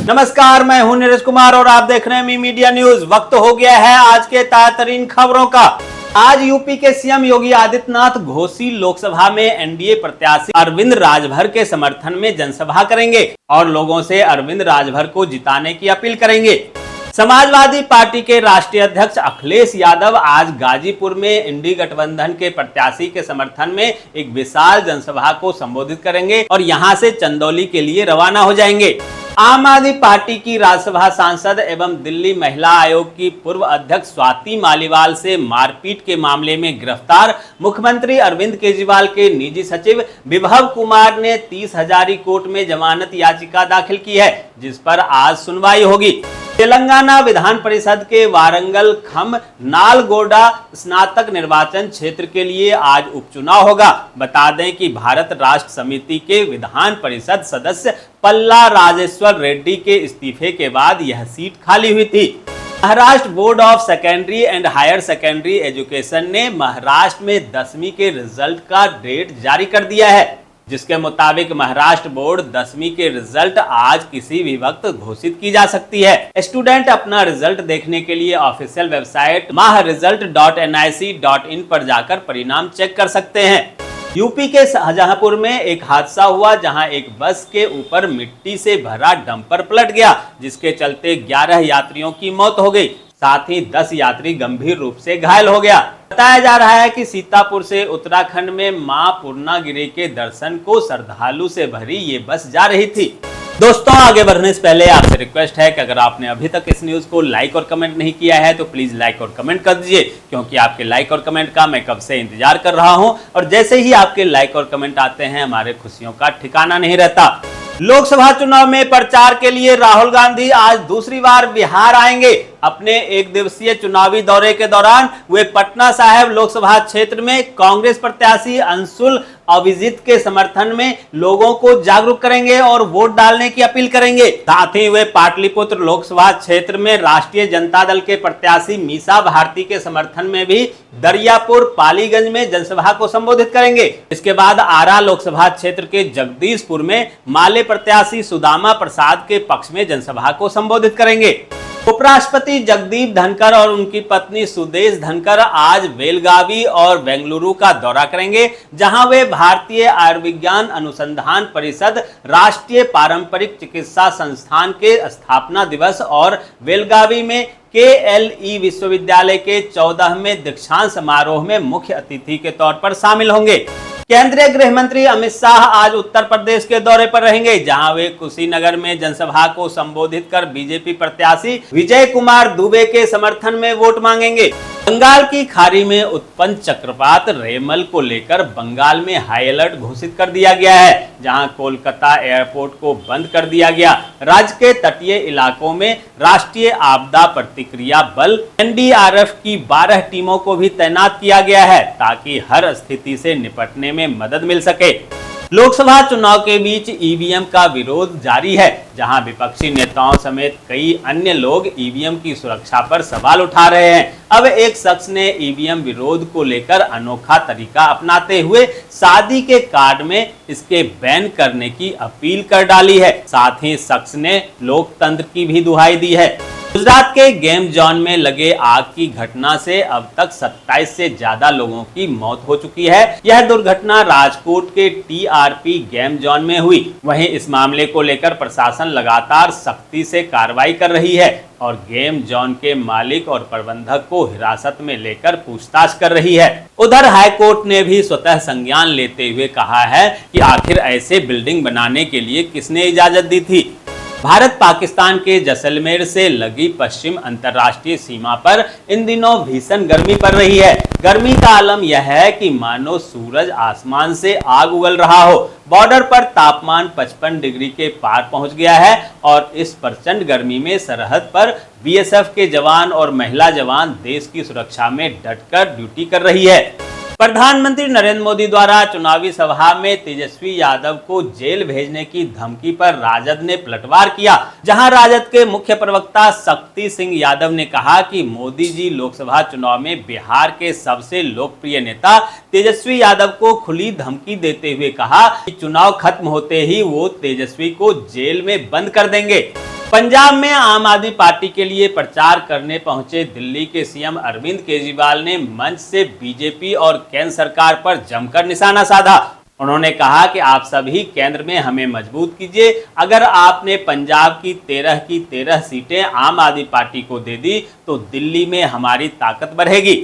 नमस्कार, मैं हूं नीरज कुमार और आप देख रहे हैं मी मीडिया न्यूज। वक्त हो गया है आज के ताज़ा खबरों का। आज यूपी के सीएम योगी आदित्यनाथ घोसी लोकसभा में एनडीए प्रत्याशी अरविंद राजभर के समर्थन में जनसभा करेंगे और लोगों से अरविंद राजभर को जिताने की अपील करेंगे। समाजवादी पार्टी के राष्ट्रीय अध्यक्ष अखिलेश यादव आज गाजीपुर में इंडी गठबंधन के प्रत्याशी के समर्थन में एक विशाल जनसभा को संबोधित करेंगे और यहां से चंदौली के लिए रवाना हो जाएंगे। आम आदमी पार्टी की राज्यसभा सांसद एवं दिल्ली महिला आयोग की पूर्व अध्यक्ष स्वाति मालीवाल से मारपीट के मामले में गिरफ्तार मुख्यमंत्री अरविंद केजरीवाल के निजी सचिव विभव कुमार ने 30 हजारी कोर्ट में जमानत याचिका दाखिल की है, जिस पर आज सुनवाई होगी। तेलंगाना विधान परिषद के वारंगल खम नालगोंडा स्नातक निर्वाचन क्षेत्र के लिए आज उपचुनाव होगा। बता दें कि भारत राष्ट्र समिति के विधान परिषद सदस्य पल्ला राजेश्वर रेड्डी के इस्तीफे के बाद यह सीट खाली हुई थी। Maharashtra board of secondary and higher secondary education ने महाराष्ट्र में 10वीं के रिजल्ट का डेट जारी कर दिया है, जिसके मुताबिक महाराष्ट्र बोर्ड 10वीं के रिजल्ट आज किसी भी वक्त घोषित की जा सकती है। स्टूडेंट अपना रिजल्ट देखने के लिए ऑफिशियल वेबसाइट mahresult.nic.in पर जाकर परिणाम चेक कर सकते हैं। यूपी के शाहजहांपुर में एक हादसा हुआ, जहां एक बस के ऊपर मिट्टी से भरा डंपर पलट गया, जिसके चलते 11 यात्रियों की मौत हो गई, साथ ही 10 यात्री गंभीर रूप से घायल हो गया। बताया जा रहा है कि सीतापुर से उत्तराखंड में मां पूर्णागिरि के दर्शन को श्रद्धालु से भरी ये बस जा रही थी। दोस्तों, आगे बढ़ने से पहले आपसे रिक्वेस्ट है कि अगर आपने अभी तक इस न्यूज को लाइक और कमेंट नहीं किया है तो प्लीज लाइक और कमेंट कर दीजिए, क्योंकि आपके लाइक और कमेंट का मैं कब से इंतजार कर रहा हूं और जैसे ही आपके लाइक और कमेंट आते हैं हमारे खुशियों का ठिकाना नहीं रहता। लोकसभा चुनाव में प्रचार के लिए राहुल गांधी आज दूसरी बार बिहार आएंगे। अपने एक दिवसीय चुनावी दौरे के दौरान वे पटना साहिब लोकसभा क्षेत्र में कांग्रेस प्रत्याशी अंशुल अभिजीत के समर्थन में लोगों को जागरूक करेंगे और वोट डालने की अपील करेंगे। साथ ही वे पाटलिपुत्र लोकसभा क्षेत्र में राष्ट्रीय जनता दल के प्रत्याशी मीसा भारती के समर्थन में भी दरियापुर पालीगंज में जनसभा को संबोधित करेंगे। इसके बाद आरा लोकसभा क्षेत्र के जगदीशपुर में माले प्रत्याशी सुदामा प्रसाद के पक्ष में जनसभा को संबोधित करेंगे। उपराष्ट्रपति जगदीप धनखड़ और उनकी पत्नी सुदेश धनखड़ आज बेलगावी और बेंगलुरु का दौरा करेंगे, जहां वे भारतीय आयुर्विज्ञान अनुसंधान परिषद, राष्ट्रीय पारंपरिक चिकित्सा संस्थान के स्थापना दिवस और बेलगावी में KLE विश्वविद्यालय के 14वें दीक्षांत समारोह में मुख्य अतिथि के तौर पर शामिल होंगे। केंद्रीय गृह मंत्री अमित शाह आज उत्तर प्रदेश के दौरे पर रहेंगे, जहां वे कुशीनगर में जनसभा को संबोधित कर बीजेपी प्रत्याशी विजय कुमार दुबे के समर्थन में वोट मांगेंगे। बंगाल की खाड़ी में उत्पन्न चक्रवात रेमल को लेकर बंगाल में हाई अलर्ट घोषित कर दिया गया है, जहां कोलकाता एयरपोर्ट को बंद कर दिया गया। राज्य के तटीय इलाकों में राष्ट्रीय आपदा प्रतिक्रिया बल NDRF की 12 टीमों को भी तैनात किया गया है, ताकि हर स्थिति से निपटने में मदद मिल सके। लोकसभा चुनाव के बीच ईवीएम का विरोध जारी है, जहां विपक्षी नेताओं समेत कई अन्य लोग ईवीएम की सुरक्षा पर सवाल उठा रहे हैं। अब एक शख्स ने ईवीएम विरोध को लेकर अनोखा तरीका अपनाते हुए शादी के कार्ड में इसके बैन करने की अपील कर डाली है। साथ ही शख्स ने लोकतंत्र की भी दुहाई दी है। गुजरात के गेम जोन में लगे आग की घटना से अब तक 27 से ज्यादा लोगों की मौत हो चुकी है। यह दुर्घटना राजकोट के TRP गेम जोन में हुई। वहीं इस मामले को लेकर प्रशासन लगातार सख्ती से कार्रवाई कर रही है और गेम जोन के मालिक और प्रबंधक को हिरासत में लेकर पूछताछ कर रही है। उधर हाईकोर्ट ने भी स्वतः संज्ञान लेते हुए कहा है कि आखिर ऐसे बिल्डिंग बनाने के लिए किसने इजाजत दी थी। भारत पाकिस्तान के जैसलमेर से लगी पश्चिम अंतर्राष्ट्रीय सीमा पर इन दिनों भीषण गर्मी पड़ रही है। गर्मी का आलम यह है कि मानो सूरज आसमान से आग उगल रहा हो। बॉर्डर पर तापमान 55 डिग्री के पार पहुंच गया है और इस प्रचंड गर्मी में सरहद पर BSF के जवान और महिला जवान देश की सुरक्षा में डटकर ड्यूटी कर रही है। प्रधानमंत्री नरेंद्र मोदी द्वारा चुनावी सभा में तेजस्वी यादव को जेल भेजने की धमकी पर राजद ने पलटवार किया, जहां राजद के मुख्य प्रवक्ता शक्ति सिंह यादव ने कहा कि मोदी जी लोकसभा चुनाव में बिहार के सबसे लोकप्रिय नेता तेजस्वी यादव को खुली धमकी देते हुए कहा कि चुनाव खत्म होते ही वो तेजस्वी को जेल में बंद कर देंगे। पंजाब में आम आदमी पार्टी के लिए प्रचार करने पहुंचे दिल्ली के सीएम अरविंद केजरीवाल ने मंच से बीजेपी और केंद्र सरकार पर जमकर निशाना साधा। उन्होंने कहा कि आप सभी केंद्र में हमें मजबूत कीजिए। अगर आपने पंजाब की 13 की 13 सीटें आम आदमी पार्टी को दे दी तो दिल्ली में हमारी ताकत बढ़ेगी।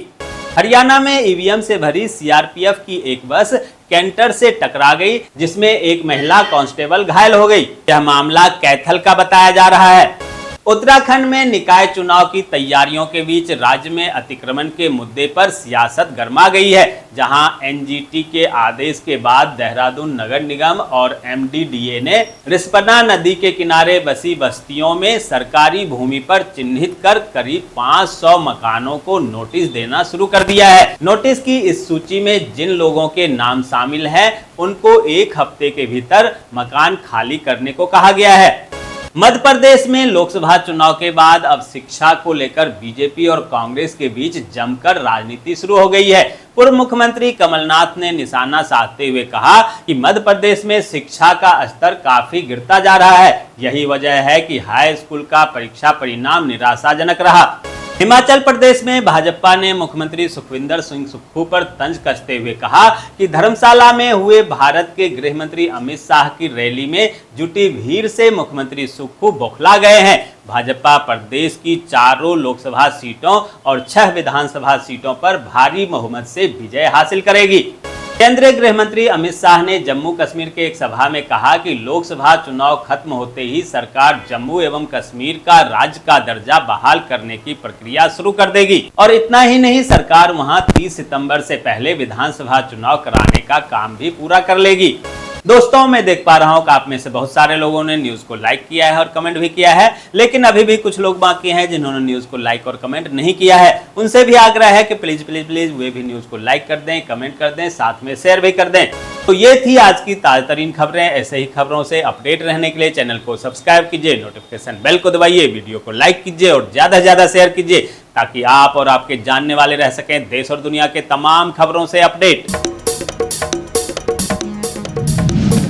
हरियाणा में ईवीएम से भरी सीआरपीएफ की एक बस कैंटर से टकरा गई, जिसमें एक महिला कांस्टेबल घायल हो गई। यह मामला कैथल का बताया जा रहा है। उत्तराखंड में निकाय चुनाव की तैयारियों के बीच राज्य में अतिक्रमण के मुद्दे पर सियासत गर्मा गई है, जहां एनजीटी के आदेश के बाद देहरादून नगर निगम और एमडीडीए ने रिस्पना नदी के किनारे बसी बस्तियों में सरकारी भूमि पर चिन्हित कर करीब 500 मकानों को नोटिस देना शुरू कर दिया है। नोटिस की इस सूची में जिन लोगों के नाम शामिल हैं, उनको 1 हफ्ते के भीतर मकान खाली करने को कहा गया है। मध्य प्रदेश में लोकसभा चुनाव के बाद अब शिक्षा को लेकर बीजेपी और कांग्रेस के बीच जमकर राजनीति शुरू हो गई है। पूर्व मुख्यमंत्री कमलनाथ ने निशाना साधते हुए कहा कि मध्य प्रदेश में शिक्षा का स्तर काफी गिरता जा रहा है। यही वजह है कि हाई स्कूल का परीक्षा परिणाम निराशाजनक रहा। हिमाचल प्रदेश में भाजपा ने मुख्यमंत्री सुखविंदर सिंह सुक्खू पर तंज कसते हुए कहा कि धर्मशाला में हुए भारत के गृह मंत्री अमित शाह की रैली में जुटी भीड़ से मुख्यमंत्री सुक्खू बौखला गए हैं। भाजपा प्रदेश की 4 लोकसभा सीटों और 6 विधानसभा सीटों पर भारी बहुमत से विजय हासिल करेगी। केंद्रीय गृह मंत्री अमित शाह ने जम्मू कश्मीर के एक सभा में कहा कि लोकसभा चुनाव खत्म होते ही सरकार जम्मू एवं कश्मीर का राज्य का दर्जा बहाल करने की प्रक्रिया शुरू कर देगी और इतना ही नहीं, सरकार वहां 30 सितंबर से पहले विधानसभा चुनाव कराने का काम भी पूरा कर लेगी। दोस्तों, मैं देख पा रहा हूं कि आप में से बहुत सारे लोगों ने न्यूज को लाइक किया है और कमेंट भी किया है, लेकिन अभी भी कुछ लोग बाकी हैं जिन्होंने न्यूज को लाइक और कमेंट नहीं किया है। उनसे भी आग्रह है कि प्लीज प्लीज प्लीज वे भी न्यूज को लाइक कर दें, कमेंट कर दें, साथ में शेयर भी कर दें। तो ये थी आज की ताजा तरीन खबरें। ऐसे ही खबरों से अपडेट रहने के लिए चैनल को सब्सक्राइब कीजिए, नोटिफिकेशन बेल को दबाइए, वीडियो को लाइक कीजिए और ज्यादा से ज्यादा शेयर कीजिए, ताकि आप और आपके जानने वाले रह सकें देश और दुनिया के तमाम खबरों से अपडेट।